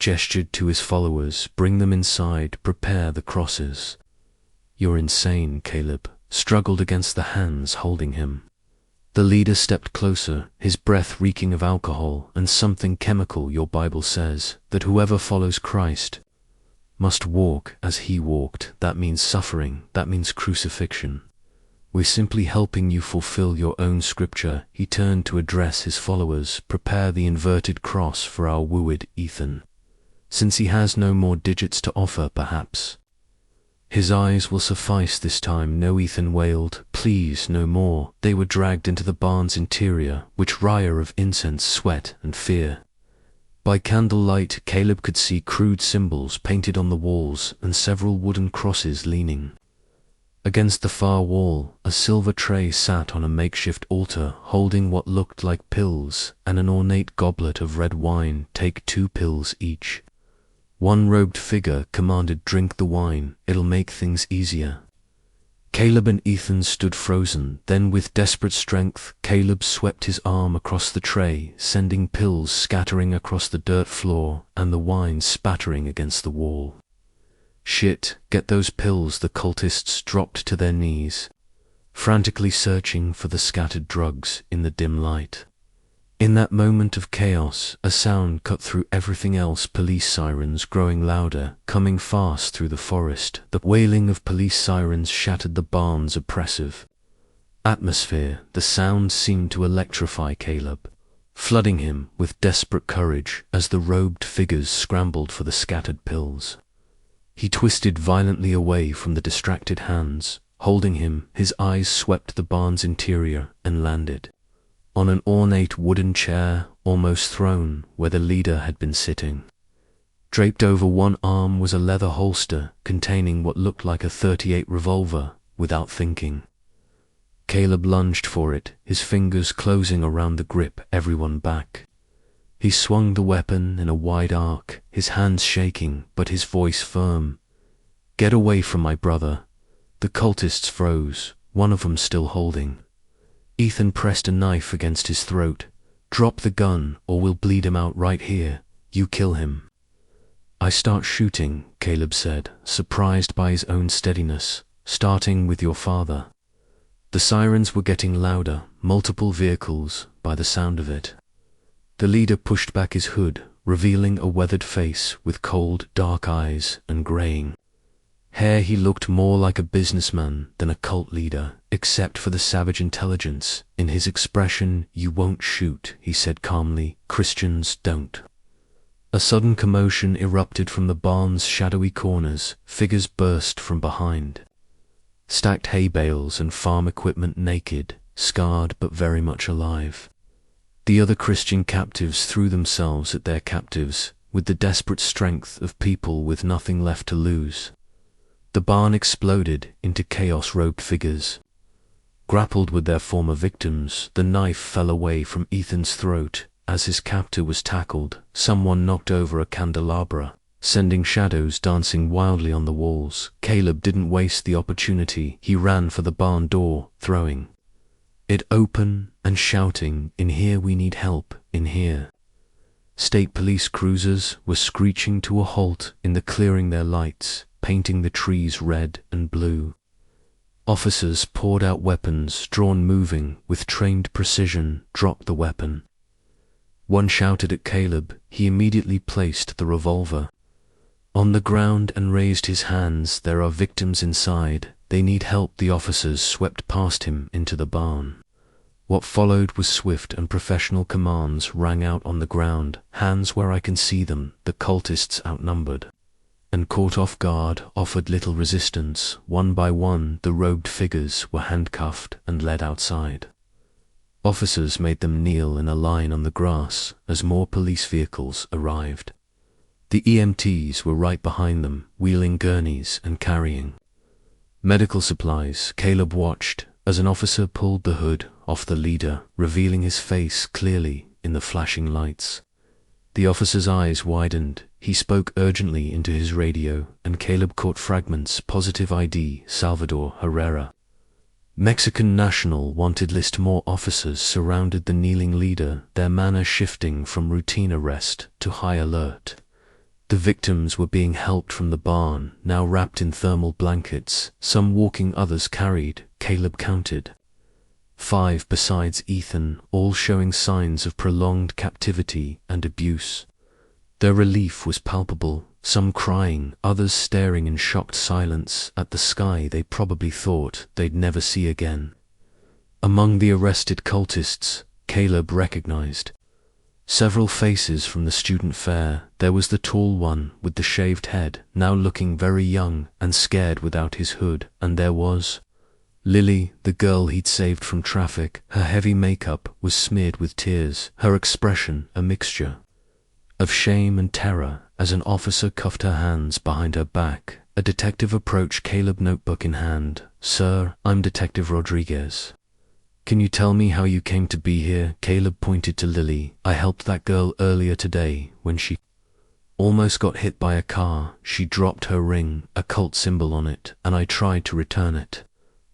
gestured to his followers, "Bring them inside, prepare the crosses." "You're insane," Caleb struggled against the hands holding him. The leader stepped closer, his breath reeking of alcohol and something chemical. "Your Bible says that whoever follows Christ must walk as he walked. That means suffering, that means crucifixion. We're simply helping you fulfill your own scripture." He turned to address his followers. "Prepare the inverted cross for our wooed Ethan. Since he has no more digits to offer, perhaps his eyes will suffice this time." "No," Ethan wailed. "Please, no more." They were dragged into the barn's interior, which reeked of incense, sweat, and fear. By candlelight, Caleb could see crude symbols painted on the walls and several wooden crosses leaning. Against the far wall, a silver tray sat on a makeshift altar, holding what looked like pills and an ornate goblet of red wine. "Take 2 pills each." One robed figure commanded, "Drink the wine, it'll make things easier." Caleb and Ethan stood frozen. Then with desperate strength, Caleb swept his arm across the tray, sending pills scattering across the dirt floor and the wine spattering against the wall. "Shit, get those pills." The cultists dropped to their knees, frantically searching for the scattered drugs in the dim light. In that moment of chaos, a sound cut through everything else. Police sirens growing louder, coming fast through the forest. The wailing of police sirens shattered the barn's oppressive atmosphere. The sound seemed to electrify Caleb, flooding him with desperate courage as the robed figures scrambled for the scattered pills. He twisted violently away from the distracted hands holding him. His eyes swept the barn's interior and landed on an ornate wooden chair, almost throne, where the leader had been sitting. Draped over one arm was a leather holster containing what looked like a .38 revolver. Without thinking, Caleb lunged for it, his fingers closing around the grip everyone back. He swung the weapon in a wide arc, his hands shaking, but his voice firm. "Get away from my brother." The cultists froze, one of them still holding. Ethan pressed a knife against his throat. "Drop the gun, or we'll bleed him out right here. You kill him." "I start shooting," Caleb said, surprised by his own steadiness. "Starting with your father." The sirens were getting louder, multiple vehicles, by the sound of it. The leader pushed back his hood, revealing a weathered face with cold, dark eyes and graying hair. He looked more like a businessman than a cult leader, except for the savage intelligence in his expression. "You won't shoot," he said calmly. "Christians don't." A sudden commotion erupted from the barn's shadowy corners. Figures burst from behind. Stacked hay bales and farm equipment, naked, scarred but very much alive. The other Christian captives threw themselves at their captives with the desperate strength of people with nothing left to lose. The barn exploded into chaos-robed figures. Grappled with their former victims, the knife fell away from Ethan's throat as his captor was tackled. Someone knocked over a candelabra, sending shadows dancing wildly on the walls. Caleb didn't waste the opportunity. He ran for the barn door, throwing it open and shouting, "In here, we need help, in here." State police cruisers were screeching to a halt in the clearing, their lights painting the trees red and blue. Officers poured out weapons, drawn moving with trained precision. "Drop the weapon." One shouted at Caleb. He immediately placed the revolver on the ground and raised his hands. "There are victims inside. They need help." The officers swept past him into the barn. What followed was swift and professional. Commands rang out on the ground. "Hands where I can see them." The cultists, outnumbered and caught off guard, offered little resistance. One by one, the robed figures were handcuffed and led outside. Officers made them kneel in a line on the grass as more police vehicles arrived. The EMTs were right behind them, wheeling gurneys and carrying medical supplies. Caleb watched as an officer pulled the hood off the leader, revealing his face clearly in the flashing lights. The officer's eyes widened. He spoke urgently into his radio, and Caleb caught fragments. "Positive ID, Salvador Herrera. Mexican national, wanted list." More officers surrounded the kneeling leader, their manner shifting from routine arrest to high alert. The victims were being helped from the barn, now wrapped in thermal blankets, some walking, others carried. Caleb counted 5 besides Ethan, all showing signs of prolonged captivity and abuse. Their relief was palpable, some crying, others staring in shocked silence at the sky they probably thought they'd never see again. Among the arrested cultists, Caleb recognized several faces from the student fair. There was the tall one with the shaved head, now looking very young and scared without his hood, and there was Lily, the girl he'd saved from traffic. Her heavy makeup was smeared with tears, her expression a mixture of shame and terror as an officer cuffed her hands behind her back. A detective approached Caleb, notebook in hand. "Sir, I'm Detective Rodriguez. Can you tell me how you came to be here?" Caleb pointed to Lily. "I helped that girl earlier today when she almost got hit by a car. She dropped her ring, a cult symbol on it, and I tried to return it.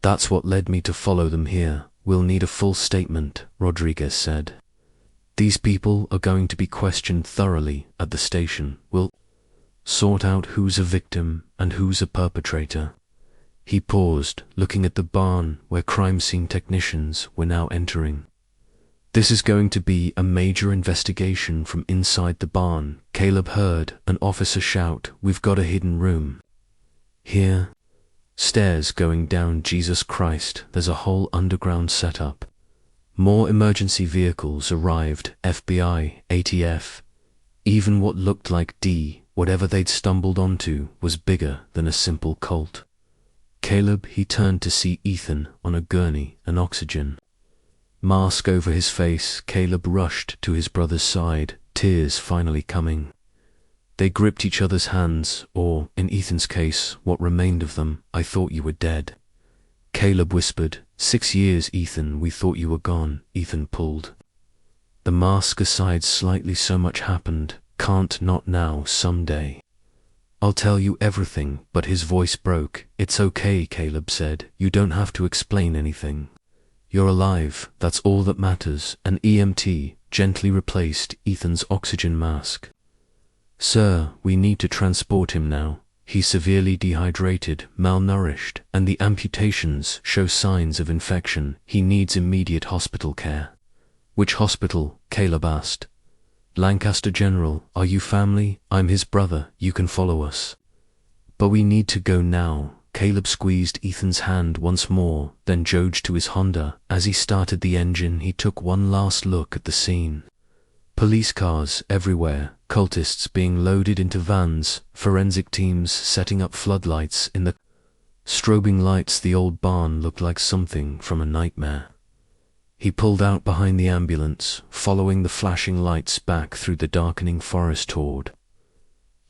That's what led me to follow them here." "We'll need a full statement," Rodriguez said. "These people are going to be questioned thoroughly at the station. We'll sort out who's a victim and who's a perpetrator." He paused, looking at the barn where crime scene technicians were now entering. "This is going to be a major investigation from inside the barn." Caleb heard an officer shout, "We've got a hidden room here. Stairs going down. Jesus Christ, there's a whole underground setup." More emergency vehicles arrived, FBI, ATF. Even what looked like whatever they'd stumbled onto was bigger than a simple cult. Caleb, he turned to see Ethan on a gurney, an oxygen mask over his face. Caleb rushed to his brother's side, tears finally coming. They gripped each other's hands, or, in Ethan's case, what remained of them. "I thought you were dead," Caleb whispered. 6 years, Ethan, we thought you were gone." Ethan pulled the mask aside slightly. "So much happened. Can't, not now, someday. I'll tell you everything." But his voice broke. "It's okay," Caleb said. "You don't have to explain anything. You're alive, that's all that matters." An EMT gently replaced Ethan's oxygen mask. "Sir, we need to transport him now. He's severely dehydrated, malnourished, and the amputations show signs of infection. He needs immediate hospital care." "Which hospital?" Caleb asked. "Lancaster General. Are you family?" "I'm his brother. You can follow us." "But we need to go now." Caleb squeezed Ethan's hand once more, then jogged to his Honda. As he started the engine, he took one last look at the scene. Police cars everywhere, cultists being loaded into vans, forensic teams setting up floodlights in the strobing lights. The old barn looked like something from a nightmare. He pulled out behind the ambulance, following the flashing lights back through the darkening forest toward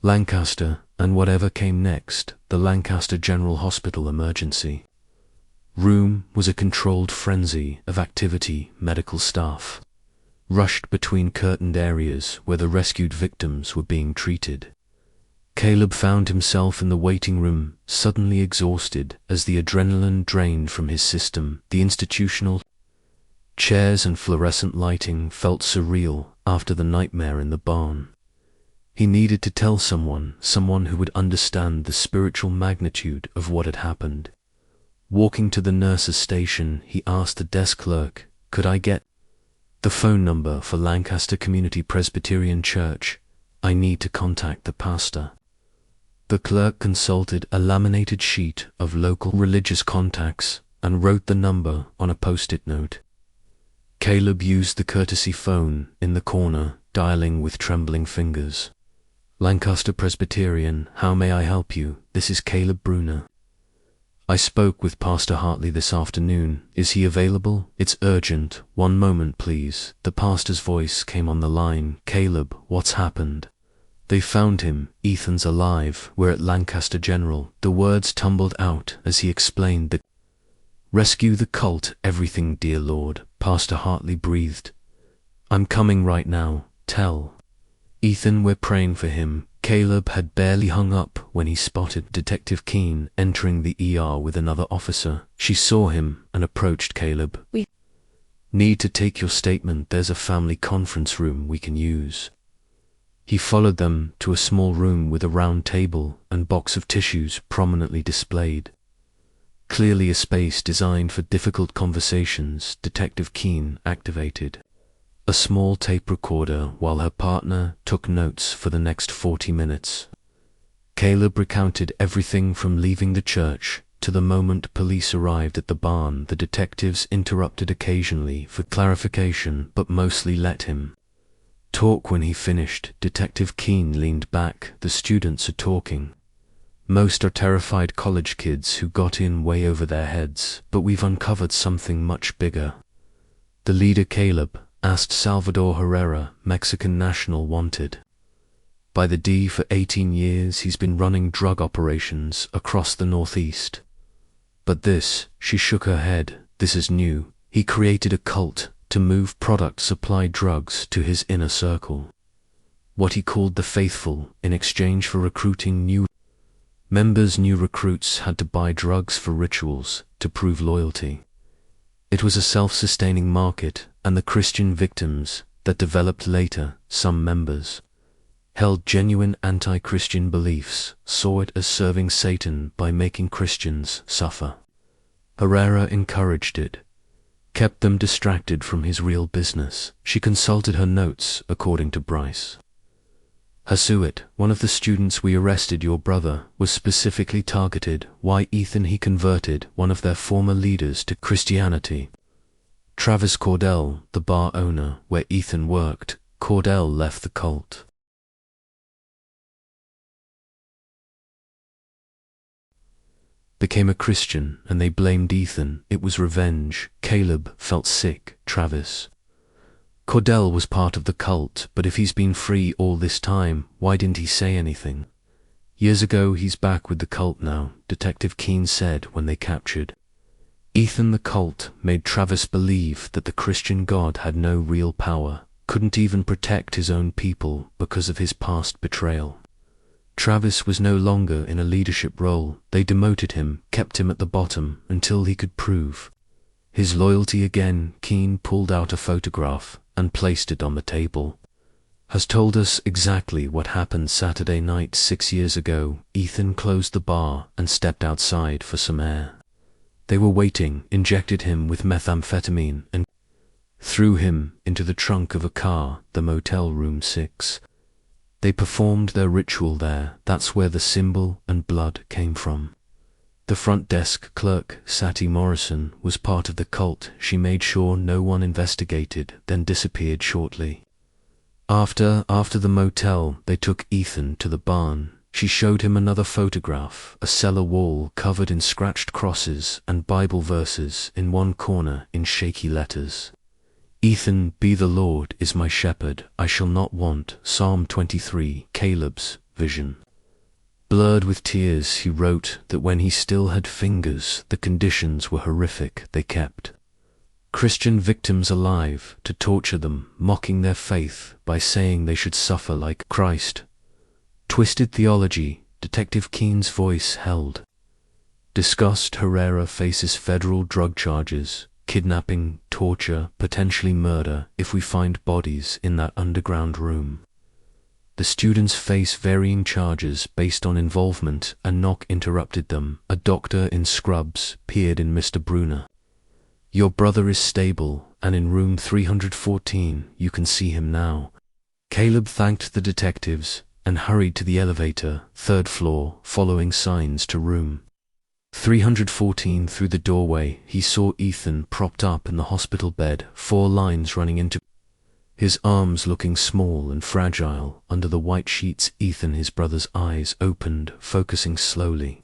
Lancaster, and whatever came next, the Lancaster General Hospital emergency room was a controlled frenzy of activity. Medical staff rushed between curtained areas where the rescued victims were being treated. Caleb found himself in the waiting room, suddenly exhausted as the adrenaline drained from his system. The institutional chairs and fluorescent lighting felt surreal after the nightmare in the barn. He needed to tell someone who would understand the spiritual magnitude of what had happened. Walking to the nurse's station, he asked the desk clerk, "Could I get the phone number for Lancaster Community Presbyterian Church? I need to contact the pastor." The clerk consulted a laminated sheet of local religious contacts and wrote the number on a post-it note. Caleb used the courtesy phone in the corner, dialing with trembling fingers. "Lancaster Presbyterian, how may I help you? This is Caleb Bruner. I spoke with Pastor Hartley this afternoon. Is he available? It's urgent. One moment, please." The pastor's voice came on the line. "Caleb, what's happened?" "They found him. Ethan's alive. We're at Lancaster General." The words tumbled out as he explained the rescue the cult, everything. "Dear Lord," Pastor Hartley breathed. "I'm coming right now. Tell Ethan we're praying for him." Caleb had barely hung up when he spotted Detective Keene entering the ER with another officer. She saw him and approached Caleb. "We need to take your statement. There's a family conference room we can use." He followed them to a small room with a round table and box of tissues prominently displayed. Clearly a space designed for difficult conversations, Detective Keene activated a small tape recorder while her partner took notes for the next 40 minutes. Caleb recounted everything from leaving the church to the moment police arrived at the barn. The detectives interrupted occasionally for clarification, but mostly let him talk. When he finished, Detective Keene leaned back. The students are talking. Most are terrified college kids who got in way over their heads, but we've uncovered something much bigger. The leader, Caleb, asked Salvador Herrera, Mexican national wanted by the D. For 18 years he's been running drug operations across the Northeast. But this, she shook her head, this is new. He created a cult to move product supply drugs to his inner circle. What he called the faithful, in exchange for recruiting new members. New recruits had to buy drugs for rituals to prove loyalty. It was a self-sustaining market, and the Christian victims that developed later, some members held genuine anti-Christian beliefs, saw it as serving Satan by making Christians suffer. Herrera encouraged it, kept them distracted from his real business. She consulted her notes, according to Bryce Hasuit, one of the students we arrested. Your brother was specifically targeted. Why Ethan? He converted one of their former leaders to Christianity. Travis Cordell, the bar owner where Ethan worked, Cordell left the cult. Became a Christian, and they blamed Ethan. It was revenge. Caleb felt sick. Travis Cordell was part of the cult, but if he's been free all this time, why didn't he say anything? Years ago, he's back with the cult now, Detective Keene said when they captured Ethan. The cult made Travis believe that the Christian God had no real power, couldn't even protect his own people because of his past betrayal. Travis was no longer in a leadership role. They demoted him, kept him at the bottom until he could prove his loyalty again. Keene pulled out a photograph and placed it on the table. Has told us exactly what happened Saturday night 6 years ago. Ethan closed the bar and stepped outside for some air. They were waiting, injected him with methamphetamine and threw him into the trunk of a car, the Motel Room 6. They performed their ritual there. That's where the symbol and blood came from. The front desk clerk, Sati Morrison, was part of the cult. She made sure no one investigated, then disappeared shortly. After the motel, they took Ethan to the barn. She showed him another photograph, a cellar wall covered in scratched crosses and Bible verses in one corner in shaky letters. Ethan, be the Lord is my shepherd, I shall not want. Psalm 23, Caleb's vision. Blurred with tears, he wrote that when he still had fingers, the conditions were horrific. They kept Christian victims alive to torture them, mocking their faith by saying they should suffer like Christ. Twisted theology, Detective Keene's voice held. Discussed. Herrera faces federal drug charges, kidnapping, torture, potentially murder if we find bodies in that underground room. The students face varying charges based on involvement. A knock interrupted them. A doctor in scrubs peered in. Mr. Bruner, your brother is stable and in room 314. You can see him now. Caleb thanked the detectives and hurried to the elevator, 3rd floor, following signs to room 314. Through the doorway, he saw Ethan propped up in the hospital bed, 4 lines running into his arms, looking small and fragile under the white sheets. Ethan, his brother's eyes opened, focusing slowly.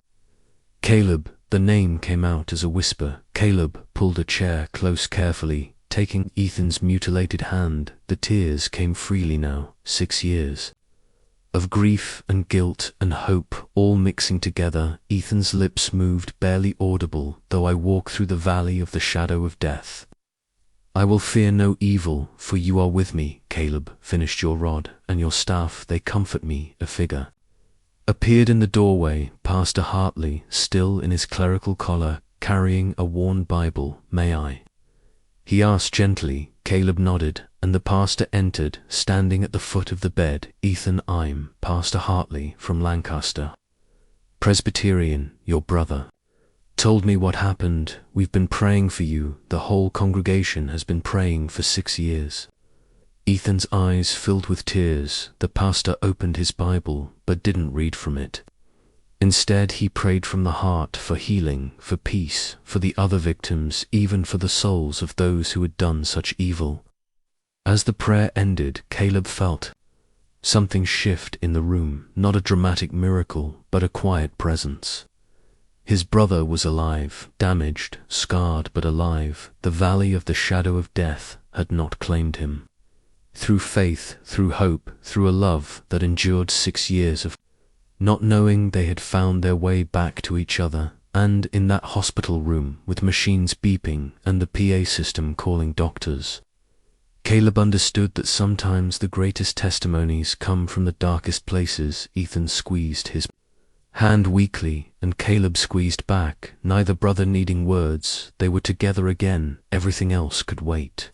Caleb, the name came out as a whisper. Caleb pulled a chair close carefully, taking Ethan's mutilated hand. The tears came freely now. 6 years of grief and guilt and hope all mixing together. Ethan's lips moved, barely audible. Though I walk through the valley of the shadow of death, I will fear no evil, for you are with me. Caleb finished. Your rod and your staff, they comfort me. A figure appeared in the doorway, Pastor Hartley, still in his clerical collar, carrying a worn Bible. May I? He asked gently. Caleb nodded. and the pastor entered, standing at the foot of the bed. Ethan, I'm Pastor Hartley from Lancaster, Presbyterian, your brother. Told me what happened. We've been praying for you. The whole congregation has been praying for 6 years. Ethan's eyes filled with tears. The pastor opened his Bible, but didn't read from it. Instead, he prayed from the heart for healing, for peace, for the other victims, even for the souls of those who had done such evil. As the prayer ended, Caleb felt something shift in the room, not a dramatic miracle, but a quiet presence. His brother was alive, damaged, scarred, but alive. The valley of the shadow of death had not claimed him. Through faith, through hope, through a love that endured 6 years of not knowing, they had found their way back to each other. And in that hospital room, with machines beeping and the PA system calling doctors, Caleb understood that sometimes the greatest testimonies come from the darkest places. Ethan squeezed his hand weakly, and Caleb squeezed back, neither brother needing words. They were together again. Everything else could wait.